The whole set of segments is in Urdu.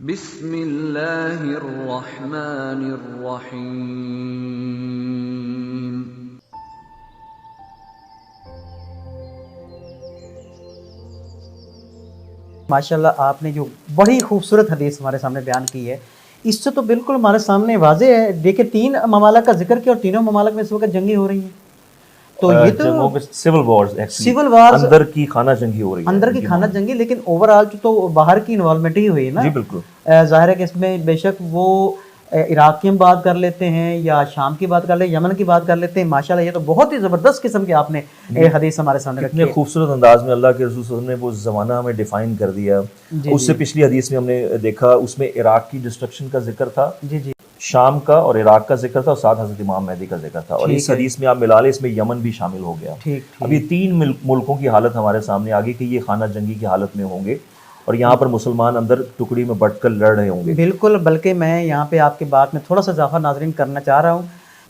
بسم اللہ الرحمن الرحیم۔ ماشاءاللہ آپ نے جو بڑی خوبصورت حدیث ہمارے سامنے بیان کی ہے، اس سے تو بالکل ہمارے سامنے واضح ہے۔ دیکھیں 3 ممالک کا ذکر کیا اور تینوں ممالک میں اس وقت جنگیں ہو رہی ہیں، تو یہ تو سول وارز اندر کی خانہ جنگی ہو رہی ہے، اندر کی خانہ جنگی، لیکن اوورآل تو باہر کی انوالومنٹ ہی ہوئی ہے نا۔ جی بالکل ظاہر ہے کہ اس میں بے شک وہ عراق کی بات کر لیتے ہیں یا شام کی بات کر لیں، یمن کی بات کر لیتے ہیں۔ ماشاءاللہ یہ تو بہت ہی زبردست قسم کی آپ نے حدیث ہمارے سامنے رکھی ہے۔ اتنے خوبصورت انداز میں اللہ کے رسول صلی اللہ علیہ وسلم نے وہ زمانہ ہمیں ڈیفائن کر دیا۔ اس سے پچھلی حدیث میں ہم نے دیکھا، اس میں عراق کی ڈسٹرکشن کا ذکر تھا، شام کا اور عراق کا ذکر تھا، اور ساتھ حضرت امام مہدی کا ذکر تھا، اور اس حدیث میں آپ ملا لیں، اس میں یمن بھی شامل ہو گیا۔ اب یہ 3 ملکوں کی حالت ہمارے سامنے آگے کہ یہ خانہ جنگی کی حالت میں ہوں گے، اور یہاں پر مسلمان اندر ٹکڑی میں بٹ کر لڑ رہے ہوں گے۔ بالکل، بلکہ میں یہاں پہ آپ کی بات میں تھوڑا سا اضافہ ناظرین کرنا چاہ رہا ہوں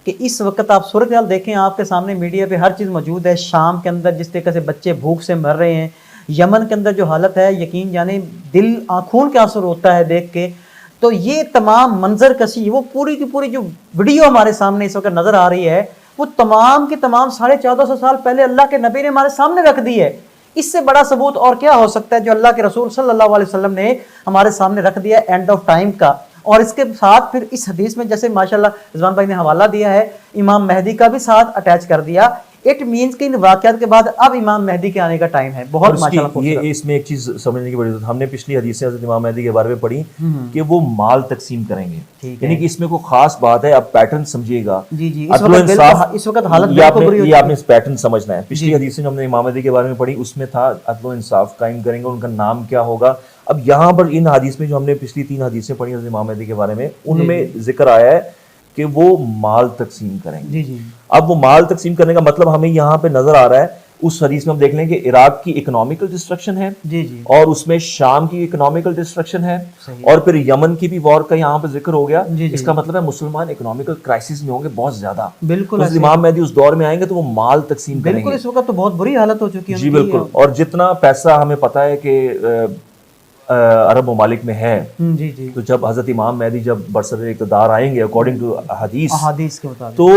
کہ اس وقت آپ صورتحال دیکھیں، آپ کے سامنے میڈیا پہ ہر چیز موجود ہے۔ شام کے اندر جس طریقے سے بچے بھوک سے مر رہے ہیں، یمن کے اندر جو حالت ہے، یقین جانے دل خون کے آنسو ہوتا ہے دیکھ کے۔ تو یہ تمام منظر کسی، وہ پوری کی پوری جو ویڈیو ہمارے سامنے اس وقت نظر آ رہی ہے، وہ تمام کی تمام 1450 سال پہلے اللہ کے نبی نے ہمارے سامنے رکھ دی ہے۔ اس سے بڑا ثبوت اور کیا ہو سکتا ہے جو اللہ کے رسول صلی اللہ علیہ وسلم نے ہمارے سامنے رکھ دیا اینڈ آف ٹائم کا۔ اور اس کے ساتھ پھر اس حدیث میں جیسے ماشاءاللہ رضوان بھائی نے حوالہ دیا ہے، امام مہدی کا بھی ساتھ اٹیچ کر دیا۔ اٹ مینز کہ ان واقعات کے بعد اب امام مہدی کے آنے کا ٹائم ہے۔ بہت ماشاءاللہ یہ اس میں ایک چیز سمجھنے کی بڑی ضرورت، ہم نے پچھلی حدیث حضرت امام مہدی کے بارے میں پڑھی کہ وہ مال تقسیم کریں گے، یعنی کہ اس میں کوئی خاص بات ہے، اب پیٹرن سمجھیے گا۔ اس وقت حالت یہ آپ نے اس پیٹرن سمجھنا ہے۔ پچھلی حدیث میں ہم نے امام مہدی کے بارے میں پڑھی، اس میں تھا عدل و انصاف قائم کریں گے، ان کا نام کیا ہوگا۔ اب یہاں پر ان حدیث میں جو ہم نے پچھلی 3 حدیثیں پڑھی حضرت امام مہدی کے بارے میں، ان میں ذکر آیا ہے کہ وہ مال تقسیم کریں گے۔ اب وہ مال تقسیم کرنے کا مطلب ہمیں یہاں پہ نظر آ رہا ہے، اس حدیث میں ہم دیکھ لیں کہ عراق کی اکنامیکل ڈسٹرکشن ہے، اور اس میں شام کی اکنامیکل ڈسٹرکشن ہے، اور پھر یمن کی بھی وار کا یہاں پہ ذکر ہو گیا۔ اس کا مطلب ہے مسلمان اکنامیکل کرائسس میں ہوں گے بہت زیادہ۔ بالکل امام مہدی اس دور میں آئیں گے تو وہ مال تقسیم کریں گے۔ بالکل، اس وقت تو بہت بری حالت ہو چکی ہے۔ جی بالکل، اور جتنا پیسہ ہمیں پتہ ہے کہ عرب ممالک میں ہے، تو جب حضرت امام مہدی جب برسر اقتدار آئیں گے اکارڈنگ ٹو حدیث کے مطابق، تو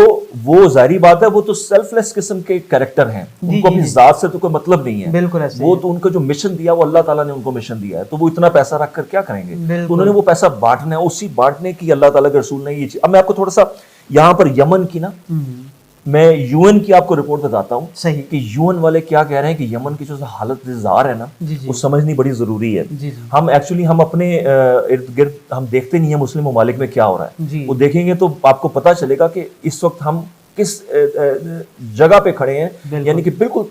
وہ ظاہری بات ہے وہ تو سیلف لیس قسم کے کریکٹر ہیں، ان کو اپنی ذات سے تو کوئی مطلب نہیں ہے۔ وہ تو ان کا جو مشن دیا وہ اللہ تعالیٰ نے ان کو مشن دیا ہے، تو وہ اتنا پیسہ رکھ کر کیا کریں گے؟ تو انہوں نے وہ پیسہ بانٹنا ہے، اسی بانٹنے کی اللہ تعالیٰ کے رسول نے یہ چیز۔ اب میں آپ کو تھوڑا سا یہاں پر یمن کی نا، میں یو این کی آپ کو رپورٹ بتاتا ہوں کہ یو این والے کیا کہہ رہے ہیں کہ یمن کی جو حالت زار ہے نا، وہ سمجھنی بڑی ضروری ہے۔ ہم ایکچولی ہم اپنے ارد گرد ہم دیکھتے نہیں ہیں مسلم ممالک میں کیا ہو رہا ہے، وہ دیکھیں گے تو آپ کو پتہ چلے گا کہ اس وقت ہم کس جگہ پہ کھڑے ہیں، یعنی کہ بالکل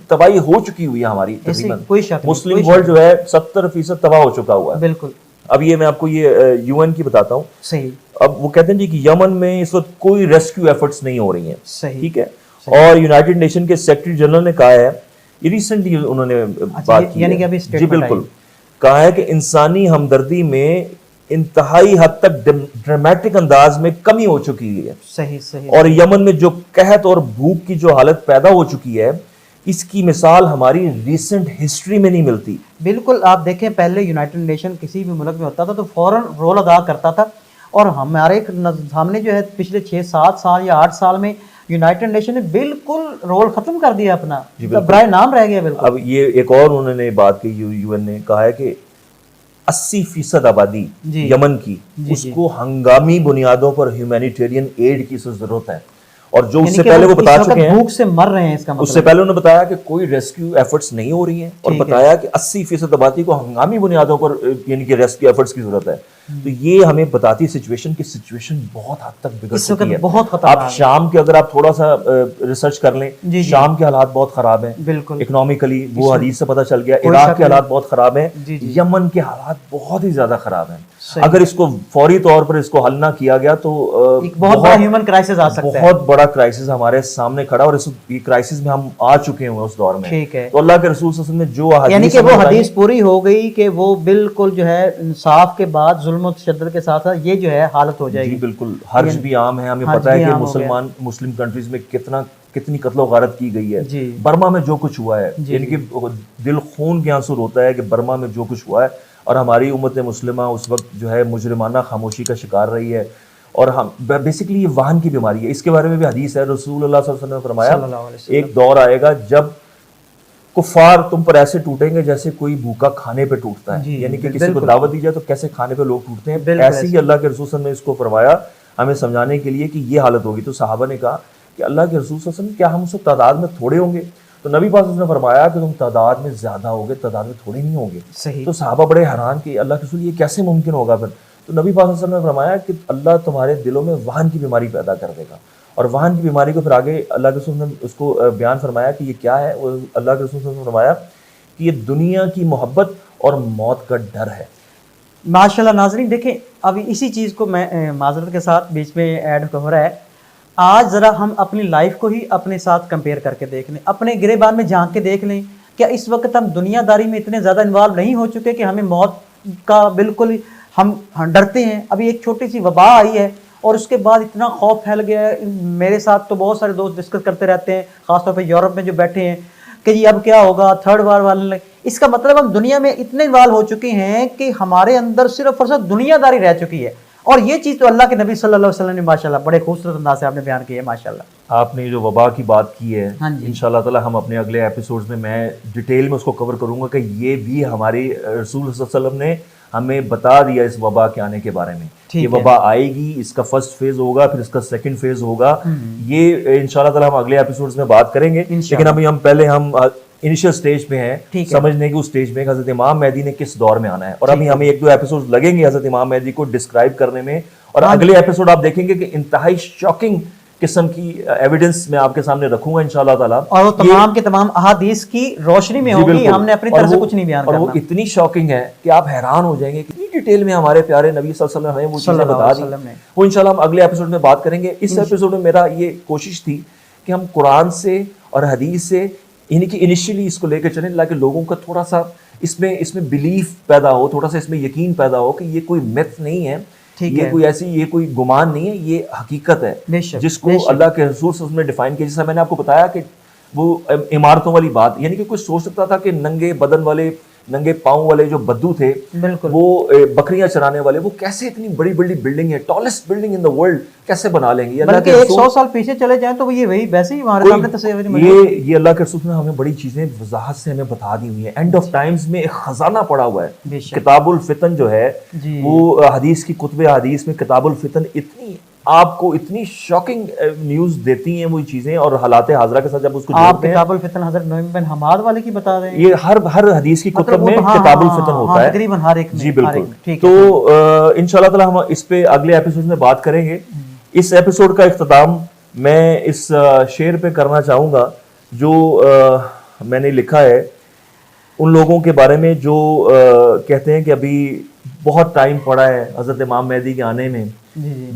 تباہی ہو چکی ہوئی ہے ہماری تقریباً۔ مسلم ورلڈ جو ہے 70% تباہ ہو چکا ہوا ہے۔ بالکل، اب یہ میں آپ کو یہ یو این کی بتاتا ہوں۔ صحیح، اب وہ کہتے ہیں جی کہ یمن میں اس وقت کوئی ریسکیو ایفرٹس نہیں ہو رہی ہیں، ٹھیک ہے، اور یونائٹڈ نیشن کے سیکرٹری جنرل نے کہا ہے، یہ ریسنٹلی انہوں نے بات کی ہے، جی بالکل، کہا ہے کہ انسانی ہمدردی میں انتہائی حد تک ڈرامیٹک انداز میں کمی ہو چکی ہے، اور یمن میں جو قحط اور بھوک کی جو حالت پیدا ہو چکی ہے، اس کی مثال ہماری ریسنٹ ہسٹری میں نہیں ملتی۔ بالکل، آپ دیکھیں پہلے یونائٹڈ نیشن کسی بھی ملک میں ہوتا تھا تو فوراً رول ادا کرتا تھا، اور ہمارے سامنے جو ہے پچھلے 6-7 سال یا 8 سال میں یونائٹڈ نیشن نے بالکل رول ختم کر دیا اپنا، برائے نام رہ گیا بالکل۔ اب یہ ایک اور انہوں نے بات کی، یو این نے کہا ہے کہ 80% آبادی یمن کی، اس کو ہنگامی بنیادوں پر ہیومینیٹیرین ایڈ کی ضرورت ہے، اور جو اس سے پہلے وہ بتا چکے ہیں بھوک سے مر رہے ہیں، اس کا مطلب اس سے پہلے انہوں نے بتایا کہ کوئی ریسکیو ایفرٹس نہیں ہو رہی ہیں، اور بتایا کہ 80% آبادی کو ہنگامی بنیادوں پر یعنی کہ ریسکیو ایفرٹس کی ضرورت ہے۔ تو یہ ہمیں بتاتی سچویشن کی سچویشن بہت حد تک بگڑ چکی ہے۔ آپ شام کے اگر آپ تھوڑا سا ریسرچ کر لیں، شام کے حالات بہت خراب ہیں اکنامیکلی، وہ حدیث سے پتہ چل گیا۔ عراق کے حالات بہت خراب ہیں، یمن کے حالات بہت ہی زیادہ خراب ہیں۔ اگر اس کو فوری طور پر اس کو حل نہ کیا گیا تو بہت بڑا ہیومن کرائسس آ سکتا ہے، بہت بڑا کرائسس ہمارے سامنے کھڑا، اور اس کرائسس میں ہم آ چکے ہیں اس دور میں۔ تو اللہ کے رسول صلی اللہ علیہ وسلم نے جو حدیث، یعنی کہ وہ حدیث پوری ہو گئی کہ وہ بالکل جو ہے انصاف کے بعد ظلم و تشدد کے ساتھ یہ جو ہے حالت ہو جائے گی۔ جی بالکل، حرج بھی عام ہے، ہمیں پتہ ہے کہ مسلم کنٹریز میں کتنی قتل و غارت کی گئی ہے۔ برما میں جو کچھ ہوا ہے، یعنی کہ دل خون کے آنسو روتا ہے کہ برما میں جو کچھ ہوا ہے، اور ہماری امت مسلمہ اس وقت جو ہے مجرمانہ خاموشی کا شکار رہی ہے، اور ہم بیسیکلی یہ وہن کی بیماری ہے. اس کے بارے میں بھی حدیث ہے، رسول اللہ صلی اللہ علیہ وسلم نے فرمایا ایک دور آئے گا جب کفار تم پر ایسے ٹوٹیں گے جیسے کوئی بھوکا کھانے پہ ٹوٹتا ہے، یعنی کہ کسی کو دعوت دی جائے تو کیسے کھانے پہ لوگ ٹوٹتے ہیں، ایسے ہی اللہ کے رسول صلی اللہ علیہ وسلم نے اس کو فرمایا ہمیں سمجھانے کے لیے کہ یہ حالت ہوگی. تو صحابہ نے کہا کہ اللہ کے رسول صلی اللہ علیہ وسلم کیا ہم اس وقت تعداد میں تھوڑے ہوں گے؟ تو نبی پاک صلی اللہ علیہ وسلم نے فرمایا کہ تم تعداد میں زیادہ ہوگے، تعداد میں تھوڑے نہیں ہوں گے. تو صحابہ بڑے حیران کہ اللہ کے رسول یہ کیسے ممکن ہوگا پھر؟ تو نبی پاک صلی اللہ علیہ وسلم نے فرمایا کہ اللہ تمہارے دلوں میں وہن کی بیماری پیدا کر دے گا. اور وہن کی بیماری کو پھر آگے اللہ کے رسول نے اس کو بیان فرمایا کہ یہ کیا ہے. وہ اللہ کے رسول نے فرمایا کہ یہ دنیا کی محبت اور موت کا ڈر ہے. ماشاءاللہ. ناظرین دیکھیں ابھی اسی چیز کو میں معذرت کے ساتھ بیچ میں ایڈ ہو رہا ہے. آج ذرا ہم اپنی لائف کو ہی اپنے ساتھ کمپیئر کر کے دیکھ لیں، اپنے گریبان میں جھانک کے دیکھ لیں. کیا اس وقت ہم دنیا داری میں اتنے زیادہ انوالو نہیں ہو چکے کہ ہمیں موت کا بالکل ہم ڈرتے ہیں؟ ابھی ایک چھوٹی سی وبا آئی ہے اور اس کے بعد اتنا خوف پھیل گیا ہے. میرے ساتھ تو بہت سارے دوست ڈسکس کرتے رہتے ہیں، خاص طور پہ یورپ میں جو بیٹھے ہیں، کہ جی اب کیا ہوگا، تھرڈ وار والے. اس کا مطلب ہم دنیا میں اتنے انوالو ہو چکے ہیں کہ ہمارے اندر صرف اور صرف دنیا داری رہ چکی ہے. اور یہ چیز تو اللہ کے نبی صلی اللہ علیہ وسلم نے ماشاءاللہ بڑے خوبصورت انداز سے آپ نے بیان کی ہے. ماشاءاللہ آپ نے جو وبا کی بات کی ہے، انشاءاللہ تعالی ہم اپنے اگلے ایپیسوڈز میں ڈیٹیل میں اس کو کور کروں گا کہ یہ بھی ہماری رسول صلی اللہ علیہ وسلم نے ہمیں بتا دیا اس وبا کے آنے کے بارے میں. یہ وبا آئے گی، اس کا فرسٹ فیز ہوگا، پھر اس کا سیکنڈ فیز ہوگا. یہ انشاءاللہ تعالی ہم اگلے ایپیسوڈز میں بات کریں گے. لیکن ابھی ہم پہلے انیشیل سٹیج پہ ہیں، سمجھنے کی اس سٹیج میں حضرت امام مہدی نے کس دور میں آنا ہے. اور ابھی ہمیں ایک دو ایپیسوڈ لگیں گے حضرت امام مہدی کو ڈسکرائب کرنے میں. اور اگلے ایپیسوڈ آپ دیکھیں گے کہ انتہائی شاکنگ قسم کی ایویڈنس میں آپ کے سامنے رکھوں گا انشاءاللہ تعالی، اور وہ تمام کے تمام احادیث کی روشنی میں ہوگی. ہم نے اپنی طرف سے کچھ نہیں بیان کرنا، اور وہ اتنی شاکنگ ہے کہ آپ حیران ہو جائیں گے کتنی ڈیٹیل میں ہمارے پیارے نبی صلی اللہ علیہ وسلم نے وہ چیزیں بتا دی. وہ انشاءاللہ ہم اگلے ایپیسوڈ میں بات کریں گے. اس ایپیسوڈ میں میرا یہ کوشش تھی کہ ہم قرآن سے اور حدیث سے یعنی کہ انیشیلی اس کو لے کے چلیں تاکہ لوگوں کا تھوڑا سا اس میں بلیف پیدا ہو، تھوڑا سا اس میں یقین پیدا ہو کہ یہ کوئی میتھ نہیں ہے، یہ کوئی ایسی یہ کوئی گمان نہیں ہے، یہ حقیقت ہے جس کو اللہ کے رسول صلی اللہ علیہ وسلم نے ڈیفائن کیا. جیسا میں نے آپ کو بتایا کہ وہ عمارتوں والی بات، یعنی کہ کوئی سوچ سکتا تھا کہ ننگے بدن والے، ننگے پاؤں والے جو بدو تھے، وہ بکریاں چرانے والے، وہ کیسے اتنی بڑی بڑی بلڈنگ ہے، tallest building in the world کیسے بنا لیں گے. بلکہ 100 سال پیچھے چلے جائیں تو یہ وہی ویسے ہی ہمارے سامنے تصویر میں یہ اللہ کے رسول نے ہمیں بڑی چیزیں وضاحت سے ہمیں بتا دی ہوئی ہیں. اینڈ آف ٹائمز میں ایک خزانہ پڑا ہوا ہے. کتاب الفتن جو ہے وہ حدیث کی کتب حدیث میں کتاب الفتن اتنی آپ کو اتنی شاکنگ نیوز دیتی ہیں وہ چیزیں اور حالات حاضرہ کے ساتھ جب اس کو جوڑتے ہیں. کتاب الفتن حضرت نعیم بن حماد والے کی بتا رہے ہیں، یہ ہر حدیث کی کتب میں کتاب الفتن ہوتا ہے تقریباً ہر ایک میں. جی بالکل. تو انشاءاللہ تعالی ہم اس پہ اگلے ایپیسوڈ میں بات کریں گے. اس ایپیسوڈ کا اختتام میں اس شعر پہ کرنا چاہوں گا جو میں نے لکھا ہے ان لوگوں کے بارے میں جو کہتے ہیں کہ ابھی بہت ٹائم پڑا ہے حضرت امام مہدی کے آنے میں.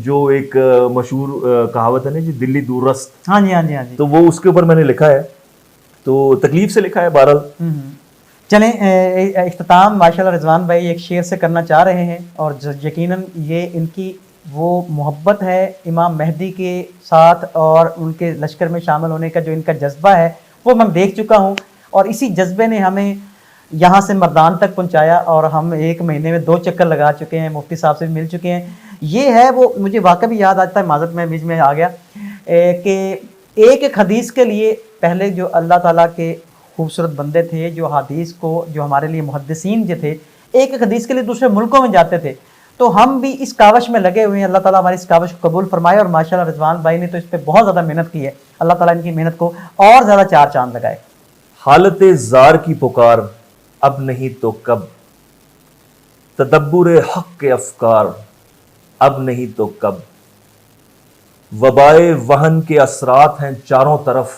جو ایک مشہور کہاوت ہے نا جی، دلی دور رست. ہاں جی ہاں جی ہاں جی. تو وہ اس کے اوپر میں نے لکھا ہے، تو تکلیف سے لکھا ہے. بہرحال چلیں اختتام ماشاءاللہ رضوان بھائی ایک شعر سے کرنا چاہ رہے ہیں، اور یقیناً یہ ان کی وہ محبت ہے امام مہدی کے ساتھ اور ان کے لشکر میں شامل ہونے کا جو ان کا جذبہ ہے وہ میں دیکھ چکا ہوں. اور اسی جذبے نے ہمیں یہاں سے مردان تک پہنچایا، اور ہم 1 مہینے میں 2 چکر لگا چکے ہیں، مفتی صاحب سے بھی مل چکے ہیں. یہ ہے وہ مجھے واقعہ بھی یاد آتا ہے، معذرت میں بیچ میں آ گیا، کہ ایک حدیث کے لیے پہلے جو اللہ تعالیٰ کے خوبصورت بندے تھے جو حدیث کو جو ہمارے لیے محدثین جو تھے ایک حدیث کے لیے دوسرے ملکوں میں جاتے تھے. تو ہم بھی اس کاوش میں لگے ہوئے ہیں. اللہ تعالیٰ ہماری اس کاوش کو قبول فرمائے. اور ماشاءاللہ رضوان بھائی نے تو اس پہ بہت زیادہ محنت کی ہے. اللہ تعالیٰ ان کی محنت کو اور زیادہ 4 چاند لگائے. حالت زار کی پکار اب نہیں تو کب، تدبر حق کے افکار اب نہیں تو کب، وبائے وہن کے اثرات ہیں چاروں طرف،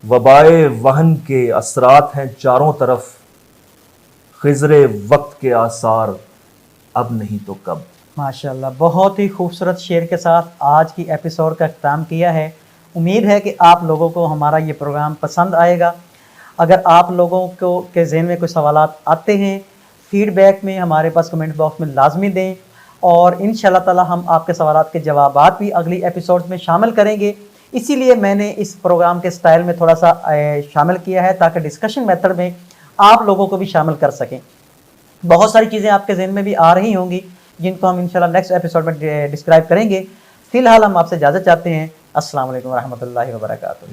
وبائے وہن کے اثرات ہیں چاروں طرف، خضر وقت کے آثار اب نہیں تو کب. ماشاءاللہ بہت ہی خوبصورت شعر کے ساتھ آج کی ایپیسوڈ کا اختتام کیا ہے. امید ہے کہ آپ لوگوں کو ہمارا یہ پروگرام پسند آئے گا. اگر آپ لوگوں کو کے ذہن میں کوئی سوالات آتے ہیں فیڈ بیک میں ہمارے پاس کمنٹ باکس میں لازمی دیں، اور انشاءاللہ تعالی ہم آپ کے سوالات کے جوابات بھی اگلی ایپیسوڈز میں شامل کریں گے. اسی لیے میں نے اس پروگرام کے سٹائل میں تھوڑا سا شامل کیا ہے تاکہ ڈسکشن میتھڈ میں آپ لوگوں کو بھی شامل کر سکیں. بہت ساری چیزیں آپ کے ذہن میں بھی آ رہی ہوں گی جن کو ہم انشاءاللہ نیکسٹ ایپیسوڈ میں ڈسکرائب کریں گے. فی الحال ہم آپ سے اجازت چاہتے ہیں. السلام علیکم ورحمۃ اللہ وبرکاتہ.